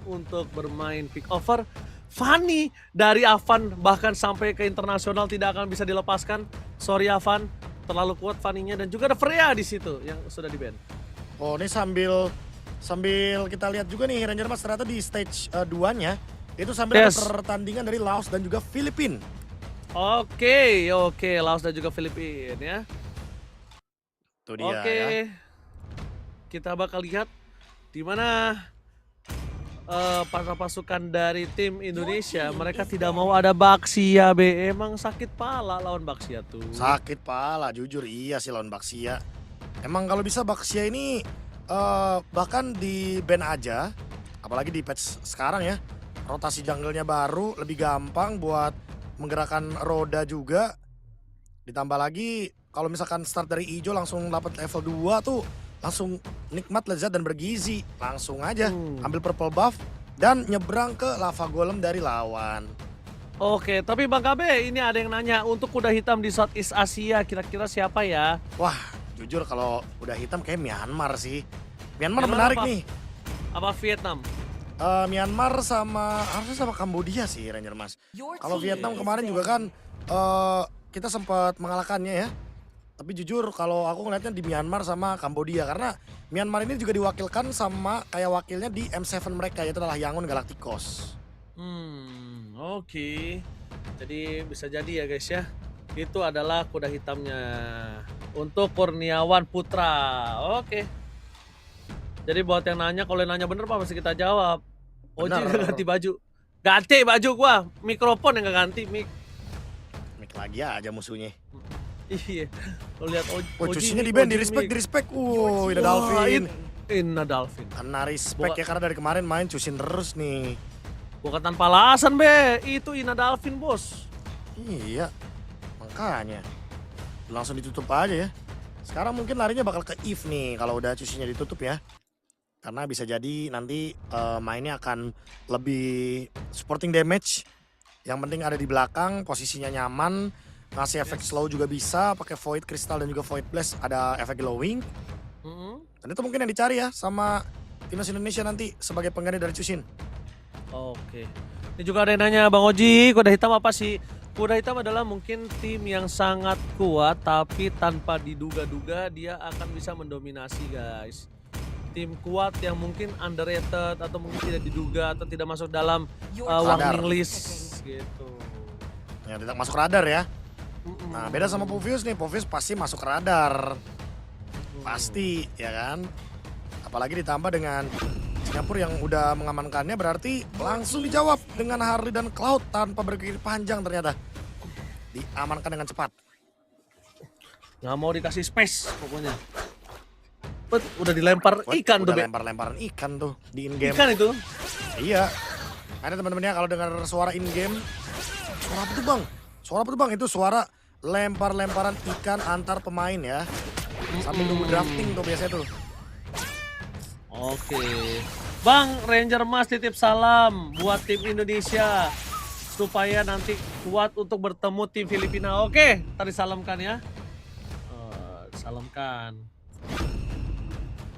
untuk bermain pick over. Fanny dari Avan bahkan sampai ke internasional tidak akan bisa dilepaskan. Sorry Avan, terlalu kuat Fanny-nya dan juga ada Freya di situ yang sudah di-ban. Oh, ini sambil kita lihat juga nih Ranger Mas ternyata di stage 2-nya itu sambil ada Yes. pertandingan dari Laos dan juga Filipina. Oke, Laos dan juga Filipina ya. Tuh dia Oke, ya. kita bakal lihat di mana para pasukan dari tim Indonesia mereka tidak mau ada Baxia be. Emang sakit pala lawan Baxia tuh. Sakit pala, jujur iya sih lawan Baxia. Emang kalau bisa Baxia ini bahkan di ban aja, apalagi di patch sekarang ya. Rotasi jungle-nya baru, lebih gampang buat menggerakkan roda juga. Ditambah lagi kalau misalkan start dari hijau langsung dapat level 2 tuh langsung nikmat, lezat dan bergizi. Langsung aja ambil purple buff dan nyebrang ke lava golem dari lawan. Oke, tapi Bang KB ini ada yang nanya untuk kuda hitam di Southeast Asia kira-kira siapa ya? Wah, jujur kalau udah hitam kayak Myanmar sih. Myanmar Myanmar menarik apa? nih. Apa Vietnam? Myanmar harusnya sama Kambodia sih Ranger Mas. Kalau Vietnam kemarin juga kan kita sempat mengalahkannya ya. Tapi jujur kalau aku ngeliatnya di Myanmar sama Kambodia karena Myanmar ini juga diwakilkan sama kayak wakilnya di M7 mereka yaitu adalah Yangon Galacticos. Oke. Jadi bisa jadi ya guys ya. Itu adalah kuda hitamnya untuk Kurniawan Putra. Oke. Jadi buat yang nanya, kalau yang nanya bener Pak pasti kita jawab. Oji Bener. nggak ganti baju. Ganti baju gua, mikrofon yang nggak ganti, mic. Mik lagi aja musuhnya. Iya. Lo lihat Oh, cucinya di band, di respect. Ina Dalvin. Ina Dalvin. Karena respect ya karena dari kemarin main cusin terus nih. Bukan tanpa alasan be, itu Ina Dalvin bos. Iya, makanya langsung ditutup aja ya. Sekarang mungkin larinya bakal ke Eve nih kalau udah cucinya ditutup ya. Karena bisa jadi nanti mainnya akan lebih supporting damage. Yang penting ada di belakang, posisinya nyaman, ngasih efek slow juga bisa, pakai Void Crystal dan juga Void Blast ada efek glowing. Dan itu mungkin yang dicari ya sama timnas Indonesia nanti sebagai pengganti dari Cusin. Oke. Ini juga ada yang nanya, Bang Oji, kuda hitam apa sih? Kuda hitam adalah mungkin tim yang sangat kuat tapi tanpa diduga-duga dia akan bisa mendominasi guys. Tim kuat yang mungkin underrated atau mungkin tidak diduga atau tidak masuk dalam warning list gitu. Yang tidak masuk radar ya. Nah beda sama Povius nih, Povius pasti masuk radar. Pasti ya kan. Apalagi ditambah dengan Singapura yang udah mengamankannya berarti langsung dijawab dengan Harley dan Cloud tanpa berpikir panjang ternyata. Diamankan dengan cepat. Nggak mau dikasih space pokoknya. Udah dilempar ikan tuh. Udah lempar-lemparan ikan tuh di in-game. Ikan itu? Iya. Ada teman-temannya kalau dengar suara in-game. Suara apa tuh bang? Suara apa tuh bang? Itu suara lempar-lemparan ikan antar pemain ya. Sambil nunggu drafting tuh biasanya tuh. Oke. Bang, Ranger Mas titip salam buat tim Indonesia. Supaya nanti kuat untuk bertemu tim Filipina. Oke, tadi salamkan ya. Salamkan.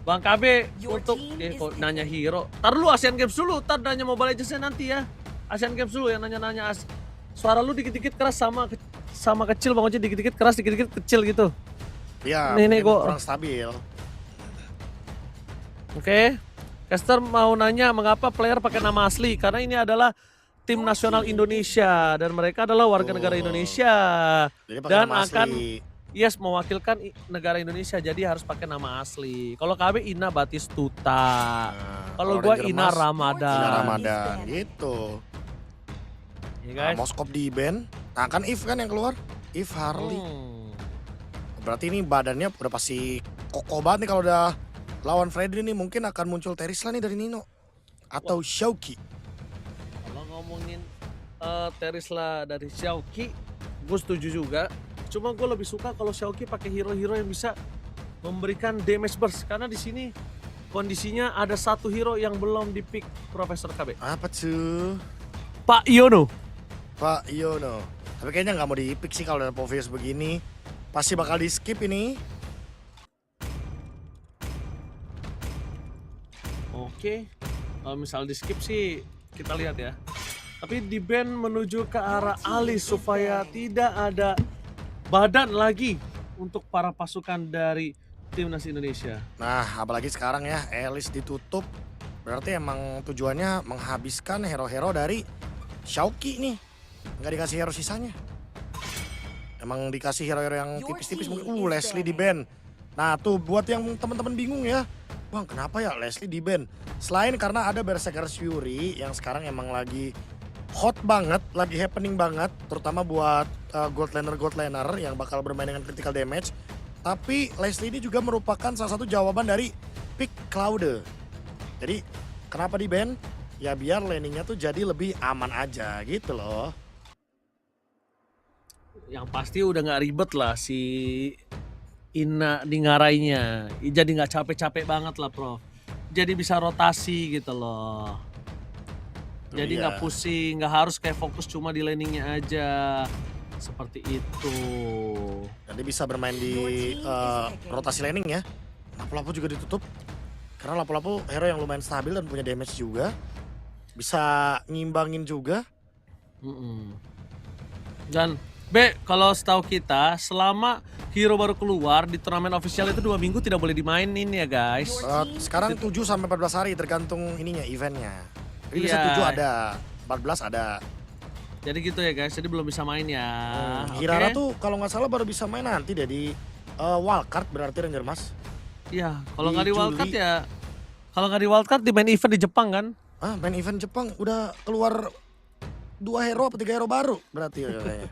Bang KB untuk kok nanya hero. Tar lu Asian Games dulu, tar nanya Mobile Legends nanti ya. Asian Games dulu yang nanya-nanya. Suara lu dikit-dikit keras sama kecil Bang Oji, dikit-dikit keras, dikit-dikit kecil gitu. Iya, Ini kok kurang stabil. Oke. Caster mau nanya mengapa player pakai nama asli? Karena ini adalah tim nasional Indonesia dan mereka adalah warga negara Indonesia. Jadi pakai Dan nama akan asli. mewakilkan negara Indonesia, jadi harus pakai nama asli. Kalau KB Ina Batistuta. Kalau gua Ranger Ina Mas, Ramadan. Ina Ramadan gitu. Ya Nah, guys. Moskop di band. Nah kan If kan yang keluar. If Harley. Berarti ini badannya udah pasti kokoh banget nih kalau udah lawan Freddy nih. Mungkin akan muncul Terisla nih dari Nino. Atau Shauki. Kalau ngomongin Terisla dari Xiaoqi, gue setuju juga. Cuma gue lebih suka kalau Xiaoqi pakai hero-hero yang bisa memberikan damage burst. Karena di sini kondisinya ada satu hero yang belum di-pick Profesor KB. Apa tuh? Pak Yono. Pak Yono. Tapi kayaknya nggak mau di-pick sih kalau ada Povius begini. Pasti bakal di-skip ini. Oke. Kalau misal di skip sih kita lihat ya. Tapi di band menuju ke arah Ali supaya tidak ada badan lagi untuk para pasukan dari timnas Indonesia. Nah, apalagi sekarang ya, Elis ditutup. Berarti emang tujuannya menghabiskan hero-hero dari Xiaoqi nih. Nggak dikasih hero sisanya. Emang dikasih hero-hero yang tipis-tipis mungkin. Leslie di band. Nah tuh buat yang teman-teman bingung ya. Bang kenapa ya Leslie di band? Selain karena ada Berserker's Fury yang sekarang emang lagi hot banget, lagi happening banget. Terutama buat gold laner yang bakal bermain dengan critical damage. Tapi Leslie ini juga merupakan salah satu jawaban dari pick Cloud. Jadi kenapa di ban? Ya biar laningnya tuh jadi lebih aman aja gitu loh. Yang pasti udah nggak ribet lah si Ina di ngarainya. Jadi nggak capek-capek banget lah Prof. Jadi bisa rotasi gitu loh. Jadi nggak pusing, nggak harus kayak fokus cuma di laningnya aja. Seperti itu. Jadi bisa bermain di rotasi laning ya. Lapu-lapu juga ditutup. Karena lapu-lapu hero yang lumayan stabil dan punya damage juga. Bisa ngimbangin juga. Dan kalau setahu kita selama hero baru keluar di turnamen official itu 2 minggu tidak boleh dimainin ya guys. Sekarang 7 sampai 14 hari tergantung ininya eventnya. Jadi bisa 7 ada, 14 ada. Jadi gitu ya guys, jadi belum bisa main ya. Hirara tuh kalau nggak salah baru bisa main nanti deh di wildcard berarti Ranger Mas. Iya, kalau nggak di wildcard ya. Kalau nggak di wildcard di main event di Jepang kan? Main event Jepang udah keluar 2 hero atau 3 hero baru berarti ya kayaknya.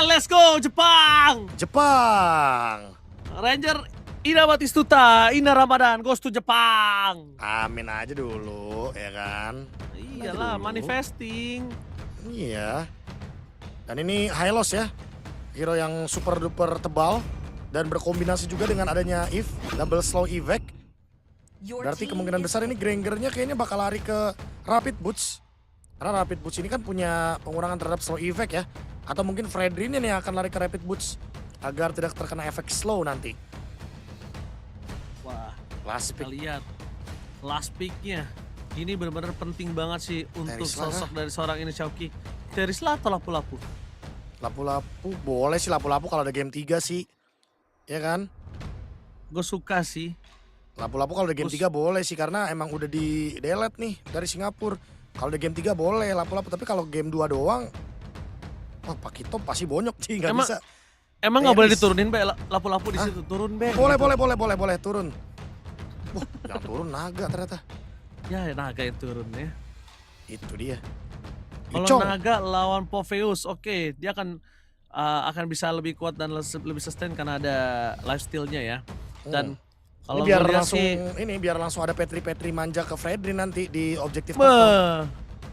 Let's go Jepang! Jepang! Ranger Ina Batistuta, Ina Ramadan goes to Jepang. Amin aja dulu ya kan. Iyalah manifesting. Iya. Dan ini Hylos ya. Hero yang super duper tebal. Dan berkombinasi juga dengan adanya Eve. Double slow evac. Berarti kemungkinan besar ini Grangernya kayaknya bakal lari ke Rapid Boots. Karena Rapid Boots ini kan punya pengurangan terhadap slow evac ya. Atau mungkin Fredrin ini yang akan lari ke Rapid Boots. Agar tidak terkena efek slow nanti. Wah, last pick. Kita lihat. Last picknya. Ini benar-benar penting banget sih untuk sosok dari seorang ini Xiaoqi. Terisla atau Lapu-Lapu? Lapu-Lapu boleh sih Lapu-Lapu kalau ada game 3 sih. Ya kan? Gue suka sih. Lapu-Lapu kalau ada game 3 boleh sih karena emang udah di delete nih dari Singapura. Kalau ada game 3 boleh Lapu-Lapu, tapi kalau game 2 doang wah Pak Kito pasti bonyok sih nggak bisa. Emang nggak boleh diturunin Be Lapu-Lapu di situ? Turun Be. Boleh turun. Wah, yang turun naga ternyata. Ya naga yang turun ya. Itu dia. Kalau naga lawan Poveus, oke, dia akan bisa lebih kuat dan lebih sustain karena ada lifesteal-nya ya. Dan kalau biar langsung ada Petri manja ke Fredrin nanti di objektif.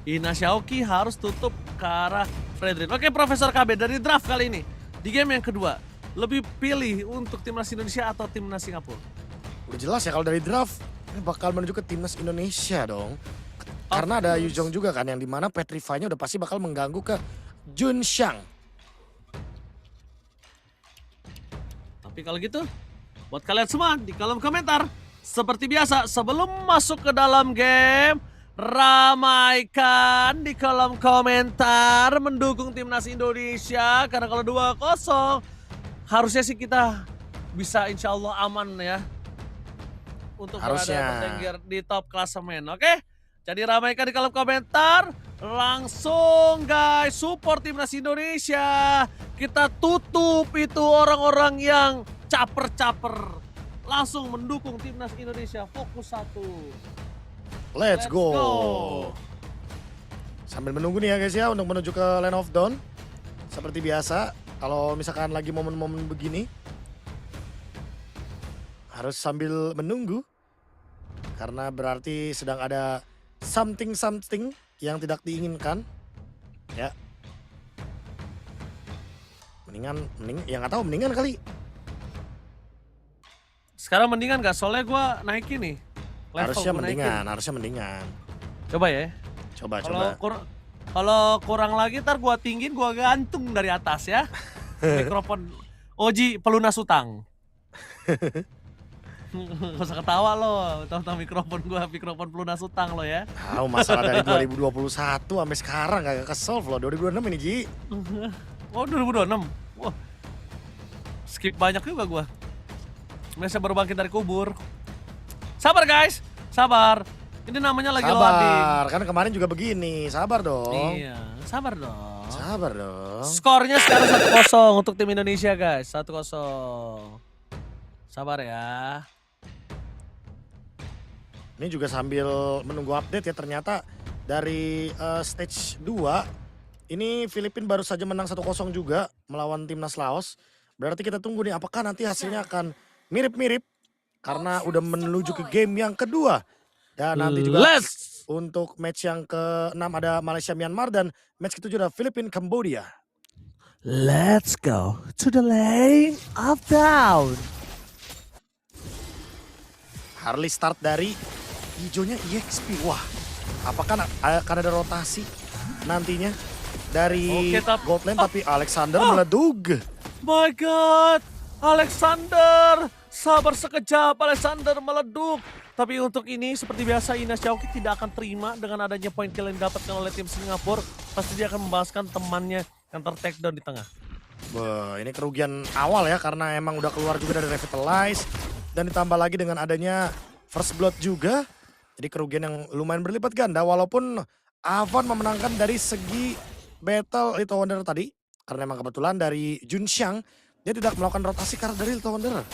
Ina Xiaoqi harus tutup ke arah Fredrin. Oke, Profesor KB dari draft kali ini di game yang kedua lebih pilih untuk timnas Indonesia atau timnas Singapura? Udah jelas ya kalau dari draft ini bakal menuju ke timnas Indonesia dong. Karena ada Yuzhong juga kan yang dimana Petrify-nya udah pasti bakal mengganggu ke Jun Xiang. Tapi kalau gitu, buat kalian semua di kolom komentar, seperti biasa sebelum masuk ke dalam game, ramaikan di kolom komentar mendukung timnas Indonesia. Karena kalau 2-0, harusnya sih kita bisa insya Allah aman ya. Untuk berada di top klasemen, oke? Jadi ramaikan di kolom komentar. Langsung guys, support timnas Indonesia. Kita tutup itu orang-orang yang caper-caper. Langsung mendukung timnas Indonesia. Fokus 1. Let's go. Sambil menunggu nih ya guys ya untuk menuju ke Land of Dawn. Seperti biasa, kalau misalkan lagi momen-momen begini harus sambil menunggu. Karena berarti sedang ada something yang tidak diinginkan. Ya. Mendingan kali. Sekarang mendingan gak? Soalnya gue naikin nih. Harusnya mendingan. Coba ya. Coba. Kalau kurang lagi ntar gue tinggiin, gue gantung dari atas ya. Mikrofon Oji pelunas utang. Gak usah ketawa lo, tentang mikrofon pelunas utang lo ya. Tahu masalah dari 2021 sampai sekarang gak ke-solve loh. 2026 ini Ji. Oh 2026, wah skip banyak juga gua. Biasa baru bangkit dari kubur. Sabar guys, sabar. Ini namanya lagi loading. Sabar, kan kemarin juga begini. Sabar dong. Iya, sabar dong. Sabar dong. Skornya sekarang 1-0 untuk tim Indonesia guys, 1-0. Sabar ya. Ini juga sambil menunggu update ya, ternyata dari stage 2 ini Filipina baru saja menang 1-0 juga melawan timnas Laos. Berarti kita tunggu nih apakah nanti hasilnya akan mirip-mirip karena udah menuju ke game yang kedua. Dan nanti juga untuk match yang ke-6 ada Malaysia Myanmar dan match ke-7 ada Filipina Cambodia. Let's go to the lane of down. Harley start dari hijaunya EXP. Wah, apakah akan ada rotasi nantinya dari gold lane tapi Alexander meledug. My God, Alexander, sabar sekejap, Alexander meleduk. Tapi untuk ini seperti biasa Ina Xiaoqi tidak akan terima dengan adanya poin kill yang didapatkan oleh tim Singapura. Pasti dia akan membalaskan temannya yang ter-takedown di tengah. Wah, ini kerugian awal ya karena emang udah keluar juga dari Revitalize. Dan ditambah lagi dengan adanya First Blood juga. Jadi kerugian yang lumayan berlipat ganda walaupun Avan memenangkan dari segi battle Little Wonder tadi. Karena memang kebetulan dari Junxiang dia tidak melakukan rotasi karena dari Little Wonder.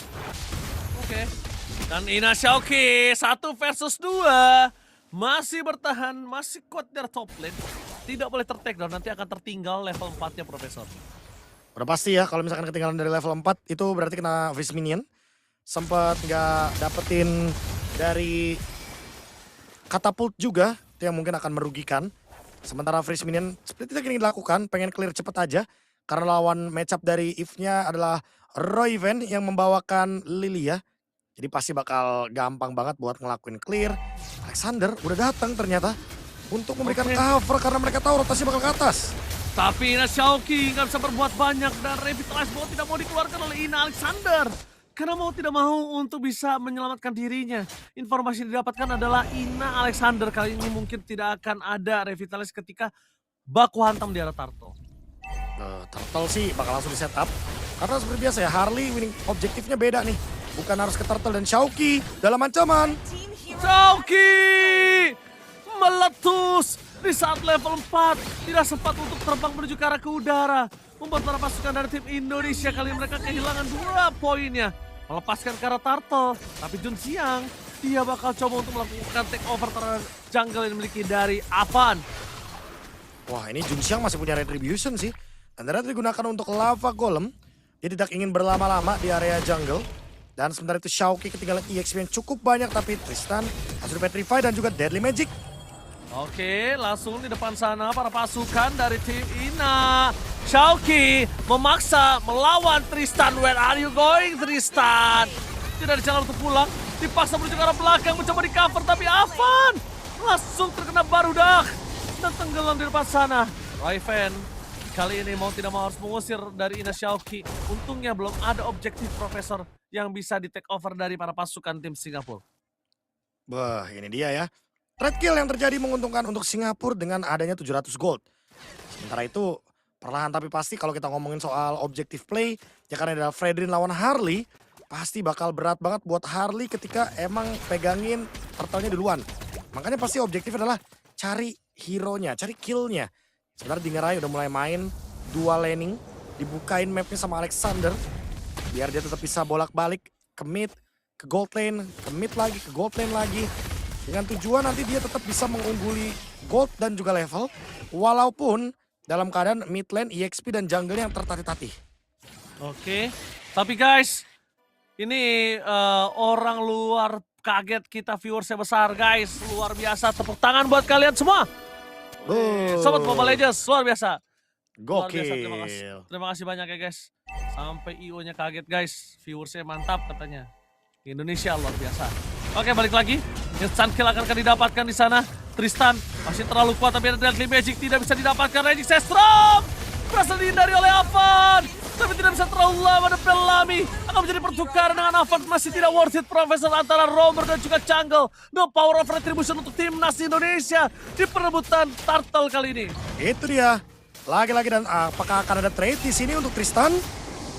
Oke. Dan Ina Xiaoqi 1 versus 2. Masih bertahan, masih kuat dari top lane. Tidak boleh ter-takedown, nanti akan tertinggal level 4-nya Profesor. Udah pasti ya kalau misalkan ketinggalan dari level 4 itu berarti kena Freeze Minion. Sempat nggak dapetin dari Catapult juga, itu yang mungkin akan merugikan. Sementara Freeze Minion seperti yang ingin dilakukan, pengen clear cepet aja. Karena lawan matchup dari Eve-nya adalah Royven yang membawakan Lilia. Jadi pasti bakal gampang banget buat ngelakuin clear. Alexander udah datang ternyata untuk memberikan cover karena mereka tahu rotasi bakal ke atas. Tapi Ina Xiaoqi nggak bisa berbuat banyak dan Revitalize mau tidak mau dikeluarkan oleh Ina Alexander. Karena mau tidak mau untuk bisa menyelamatkan dirinya. Informasi yang didapatkan adalah Ina Alexander kali ini mungkin tidak akan ada Revitalize ketika baku hantam di arah Turtle. Turtle sih bakal langsung di setup. Karena seperti biasa ya Harley winning objektifnya beda nih. Bukan harus ke Turtle dan Xiaoqi dalam ancaman. Xiaoqi meletus di saat level 4. Tidak sempat untuk terbang menuju ke arah ke udara. Membuat para pasukan dari tim Indonesia kali mereka kehilangan 2 poinnya. Melepaskan ke arah Turtle. Tapi Junxiang dia bakal coba untuk melakukan take over terhadap jungle yang dimiliki dari Avan. Wah ini Junxiang masih punya Retribution sih. Dan ternyata digunakan untuk Lava Golem. Dia tidak ingin berlama-lama di area jungle. Dan sementara itu Xiaoqi ketinggalan EXP yang cukup banyak. Tapi Tristan, Azure Petrify dan juga Deadly Magic. Oke, langsung di depan sana para pasukan dari tim Ina. Xiaoqi memaksa melawan Tristan. Where are you going, Tristan? Tidak ada jalan untuk pulang. Dipaksa menuju ke arah belakang, mencoba di cover. Tapi Avan langsung terkena barudak. Dan tenggelam di depan sana. Royven kali ini mau tidak mau harus mengusir dari Ina Xiaoqi. Untungnya belum ada objektif Profesor yang bisa di take over dari para pasukan tim Singapura. Wah ini dia ya. Trade kill yang terjadi menguntungkan untuk Singapura dengan adanya 700 gold. Sementara itu perlahan tapi pasti kalau kita ngomongin soal objective play, ya karena ada Fredrin lawan Harley, pasti bakal berat banget buat Harley ketika emang pegangin turtle-nya duluan. Makanya pasti objektif adalah cari hero-nya, cari kill-nya. Sebenarnya Dingerai udah mulai main dual laning, dibukain mapnya sama Alexander, biar dia tetap bisa bolak-balik ke mid, ke gold lane, ke mid lagi, ke gold lane lagi. Dengan tujuan nanti dia tetap bisa mengungguli gold dan juga level. Walaupun dalam keadaan mid lane, EXP dan jungle yang tertatih-tatih. Oke, tapi guys, ini orang luar kaget kita viewersnya besar guys. Luar biasa, tepuk tangan buat kalian semua. Sobat Mobile Legends, luar biasa. Luar biasa, terima kasih banyak ya guys. Sampai IO-nya kaget guys, viewersnya mantap katanya. Indonesia luar biasa. Oke, balik lagi. Instant kill akan didapatkan di sana. Tristan masih terlalu kuat tapi ada Deadly Magic tidak bisa didapatkan. Raging Sestrom berhasil dihindari oleh Avan. Tapi tidak bisa terlalu lama dan Bellamy akan menjadi pertukaran dengan Avant. Masih tidak worth it Profesor antara Romer dan juga Jungle. No power of retribution untuk timnas Indonesia di perebutan turtle kali ini. Itu dia. Lagi-lagi dan apakah akan ada trade di sini untuk Tristan?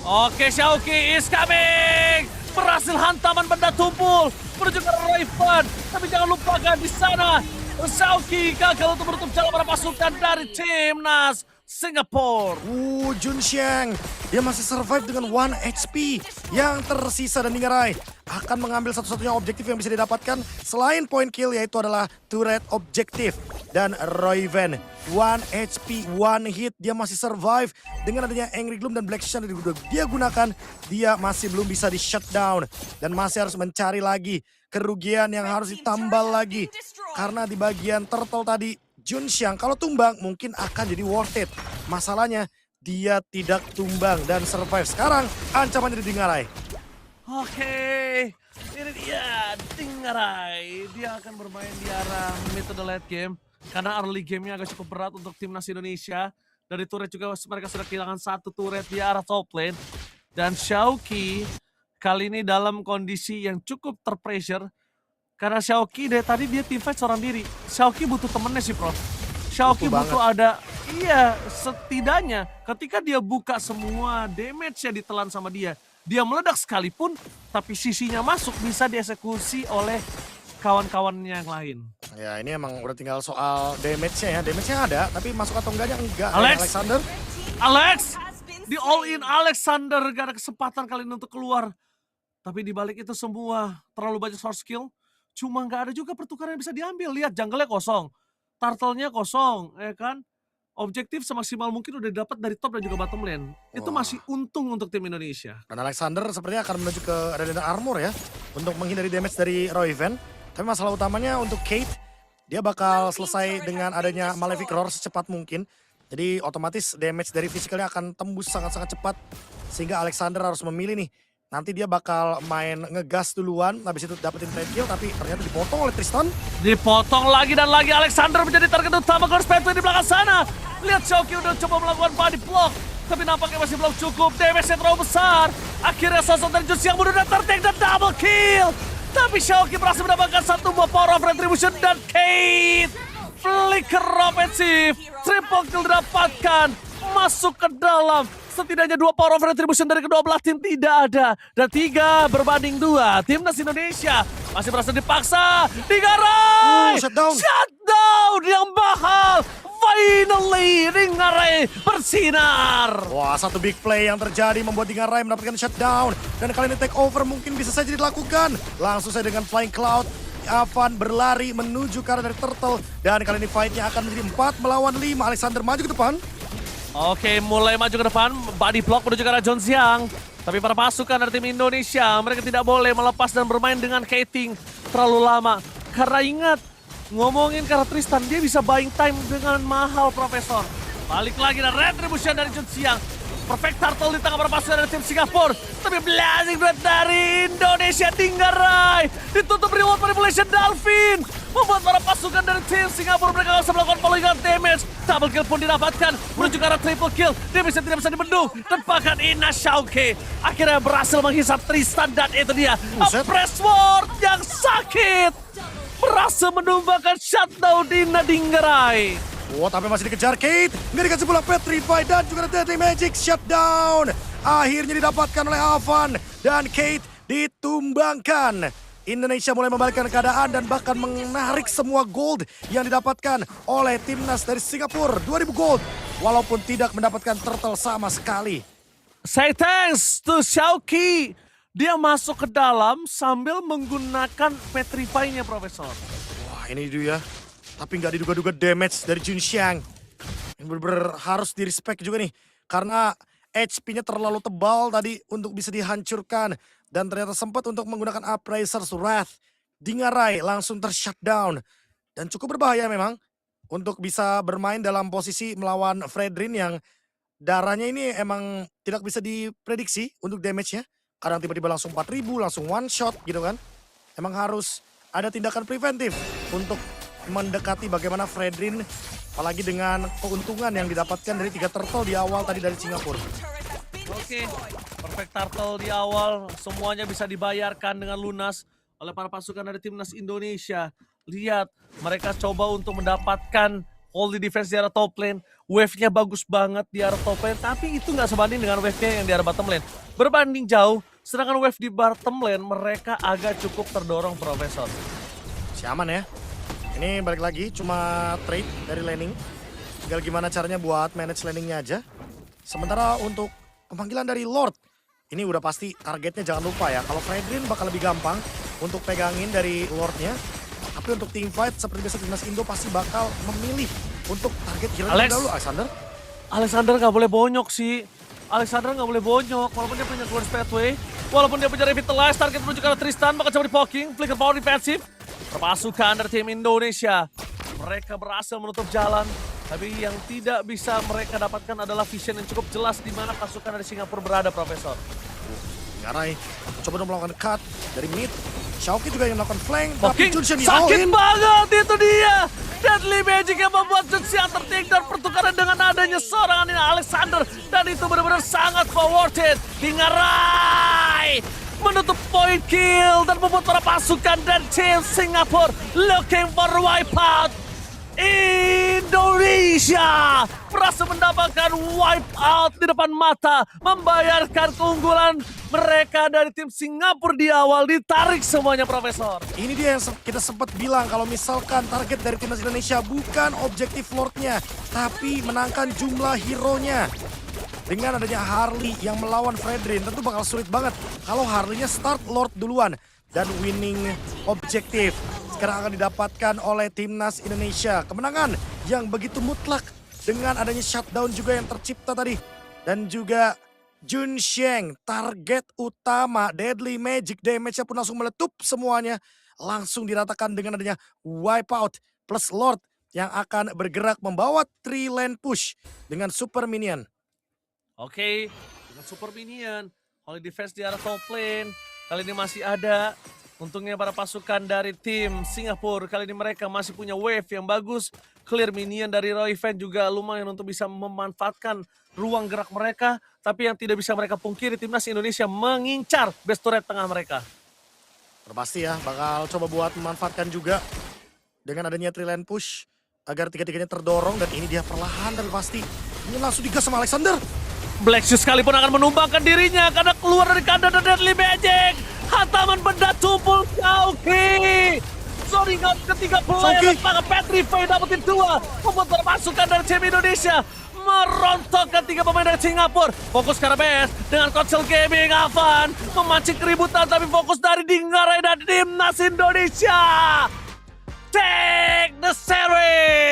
Oke, Xiaoqi is coming. Berhasil hantaman benda tumpul menuju ke Raven. Tapi jangan lupakan di sana Xiaoqi gagal untuk menutup jalan para pasukan dari timnas Singapura. Jun Xiang, dia masih survive dengan 1 HP yang tersisa dan Ninggarai akan mengambil satu-satunya objektif yang bisa didapatkan selain point kill, yaitu adalah turret objektif. Dan Raven 1 HP, 1 hit, dia masih survive dengan adanya Angry Gloom dan Black Shot yang dia gunakan. Dia masih belum bisa di shutdown dan masih harus mencari lagi kerugian yang harus ditambal lagi. Karena di bagian turtle tadi, Jun Xiang kalau tumbang mungkin akan jadi worth it. Masalahnya dia tidak tumbang dan survive. Sekarang ancamannya di Dingarai. Oke, ini dia Dingarai. Dia akan bermain di arah mid to the late game. Karena early game-nya agak cukup berat untuk timnas Indonesia. Dari turret juga mereka sudah kehilangan satu turret di arah top lane. Dan Xiaoqi kali ini dalam kondisi yang cukup terpressure. Karena Xiaoqi dari tadi dia teamfight seorang diri. Xiaoqi butuh temennya sih, Prof. Xiaoqi butuh ada, iya, setidaknya ketika dia buka semua damage-nya ditelan sama dia. Dia meledak sekalipun, tapi sisinya masuk bisa dieksekusi oleh kawan-kawannya yang lain. Ya ini emang udah tinggal soal damage-nya ya. Damage-nya ada, tapi masuk atau enggaknya enggak. Alexander, di all in Alexander gak ada kesempatan kali ini untuk keluar. Tapi di balik itu semua terlalu banyak source skill. Cuma nggak ada juga pertukaran yang bisa diambil. Lihat jungle-nya kosong, turtle-nya kosong, ya kan? Objektif semaksimal mungkin udah didapat dari top dan juga bottom lane. Itu masih untung untuk tim Indonesia. Dan Alexander sepertinya akan menuju ke Radiant Armor ya, untuk menghindari damage dari Raven. Tapi masalah utamanya untuk Kate, dia bakal selesai dengan adanya Malefic Roar secepat mungkin. Jadi otomatis damage dari physicalnya akan tembus sangat-sangat cepat. Sehingga Alexander harus memilih nih. Nanti dia bakal main ngegas duluan, habis itu dapetin trade kill, tapi ternyata dipotong oleh Tristan. Dipotong lagi dan lagi, Alexander menjadi target utama Ghost Pathway di belakang sana. Lihat Xiaoqi udah coba melakukan body block, tapi nampaknya masih belum cukup, damage-nya terlalu besar. Akhirnya sosok dari Jun Xiang mudah tertake dan double kill. Tapi Xiaoqi berhasil mendapatkan satu buah power of retribution dan Kate. Flicker offensive, triple kill didapatkan, masuk ke dalam. Setidaknya 2 power of retribution dari kedua belah tim tidak ada. Dan 3 berbanding 2. Timnas Indonesia masih berhasil dipaksa. Dingarai! Shutdown yang mahal. Finally, Dingarai bersinar. Wah, satu big play yang terjadi membuat Dingarai mendapatkan shutdown. Dan kali ini take over mungkin bisa saja dilakukan. Langsung saja dengan Flying Cloud. Avan berlari menuju ke arah dari Turtle. Dan kali ini fight-nya akan menjadi 4 melawan 5. Alexander maju ke depan. Oke, mulai maju ke depan, body block menuju ke arah Jun Xiang. Tapi para pasukan dari tim Indonesia, mereka tidak boleh melepas dan bermain dengan Kating terlalu lama. Karena ingat, ngomongin karena Tristan, dia bisa buying time dengan mahal, Profesor. Balik lagi dan retribution dari Jun Xiang. Perfect turtle di tengah para pasukan dari tim Singapura. Tapi blazing duet dari Indonesia, Dingarai. Ditutup reward manipulation Dolphin. Membuat para pasukan dari tim Singapura mereka bisa melakukan polygon damage. Double kill pun didapatkan menuju ke arah triple kill. Damage tidak bisa dibendung. Dan bahkan Ina Xiaoqi akhirnya berhasil menghisap Tristan dan itu dia. Press Ward yang sakit. Berhasil menumbangkan shutdown Ina Dingarai. Wah, tapi masih dikejar Kate. Nggak dikasih bola Petrify dan juga Deadly Magic shutdown. Akhirnya didapatkan oleh Avan. Dan Kate ditumbangkan. Indonesia mulai membalikkan keadaan dan bahkan menarik semua gold yang didapatkan oleh timnas dari Singapura. 2000 gold walaupun tidak mendapatkan turtle sama sekali. Say thanks to Xiaoqi. Dia masuk ke dalam sambil menggunakan Petrify-nya, Profesor. Wah, ini dia. Tapi nggak diduga-duga damage dari Jun Xiang. Ini benar-benar harus di-respect juga nih. Karena HP-nya terlalu tebal tadi untuk bisa dihancurkan. Dan ternyata sempat untuk menggunakan Appraiser's Wrath. Dingarai langsung ter-shutdown. Dan cukup berbahaya memang untuk bisa bermain dalam posisi melawan Fredrin yang darahnya ini emang tidak bisa diprediksi untuk damage-nya. Kadang tiba-tiba langsung 4000, langsung one shot gitu kan. Emang harus ada tindakan preventif untuk mendekati bagaimana Fredrin, apalagi dengan keuntungan yang didapatkan dari 3 turtle di awal tadi dari Singapura. Oke, perfect turtle di awal. Semuanya bisa dibayarkan dengan lunas oleh para pasukan dari timnas Indonesia. Lihat, mereka coba untuk mendapatkan hold di defense di arah top lane. Wave-nya bagus banget di arah top lane, tapi itu nggak sebanding dengan wave-nya yang di arah bottom lane. Berbanding jauh, sedangkan wave di bottom lane mereka agak cukup terdorong, Profesor. Si aman ya. Ini balik lagi cuma trade dari laning. Tinggal gimana caranya buat manage laningnya aja. Sementara untuk pemanggilan dari Lord, ini udah pasti targetnya jangan lupa ya. Kalau Fredrin bakal lebih gampang untuk pegangin dari Lordnya. Tapi untuk team fight seperti biasa timnas Indo pasti bakal memilih untuk target healer Alex. dulu. Alexander. Alexander nggak boleh bonyok sih. Alexander nggak boleh bonyok, walaupun dia punya Glorious Pathway. Walaupun dia punya Revitalize, target menuju ke arah Tristan, bakal coba di-poking, flicker power defensif. Perpasukan dari tim Indonesia. Mereka berhasil menutup jalan. Tapi yang tidak bisa mereka dapatkan adalah vision yang cukup jelas di mana pasukan dari Singapura berada, Profesor. Ngarai coba dong melakukan cut dari mid. Xiaoqi juga yang melakukan flank. Poking, Tapi Junshin sakit di-all-in. banget itu dia. Deadly Magic yang membuat Junshin tertik dan pertukaran dengan adanya seorang ini Alexander. Dan itu benar-benar sangat worth it. Di Ngarai menutup point kill dan membuat para pasukan dan tim Singapura looking for wipeout. Indonesia berhasil mendapatkan wipeout di depan mata, membayarkan keunggulan mereka dari tim Singapura di awal, ditarik semuanya, Profesor. Ini dia yang kita sempat bilang kalau misalkan target dari timnas Indonesia bukan objektif Lordnya, tapi menangkan jumlah hero-nya. Dengan adanya Harley yang melawan Fredrin, tentu bakal sulit banget kalau Harley-nya start Lord duluan. Dan winning objektif sekarang akan didapatkan oleh timnas Indonesia. Kemenangan yang begitu mutlak dengan adanya shutdown juga yang tercipta tadi. Dan juga Jun Sheng, target utama Deadly Magic, damage-nya pun langsung meletup semuanya. Langsung diratakan dengan adanya wipeout plus Lord yang akan bergerak membawa 3 lane push dengan super minion. Oke, dengan super minion, Holy Defense di arah top lane, kali ini masih ada. Untungnya para pasukan dari tim Singapura, kali ini mereka masih punya wave yang bagus. Clear minion dari Roy Fan juga lumayan untuk bisa memanfaatkan ruang gerak mereka. Tapi yang tidak bisa mereka pungkiri, timnas Indonesia mengincar base turret tengah mereka. Pasti ya, bakal coba buat memanfaatkan juga dengan adanya 3 lane push agar tiga-tiganya terdorong. Dan ini dia perlahan tapi pasti ini langsung digas sama Alexander. Black Shoes sekalipun akan menumbangkan dirinya karena keluar dari kandang dan Deadly Magic. Hantaman benda tumpul Xiaoqi. Zoringan ketiga player tangan Petrify dapetin 2. Membuat pasukan dari tim Indonesia merontok ketiga pemain dari Singapura. Fokus ke arah base dengan Konsel Gaming Avan memancing keributan, tapi fokus dari Ngarai dan timnas Indonesia. Take the series.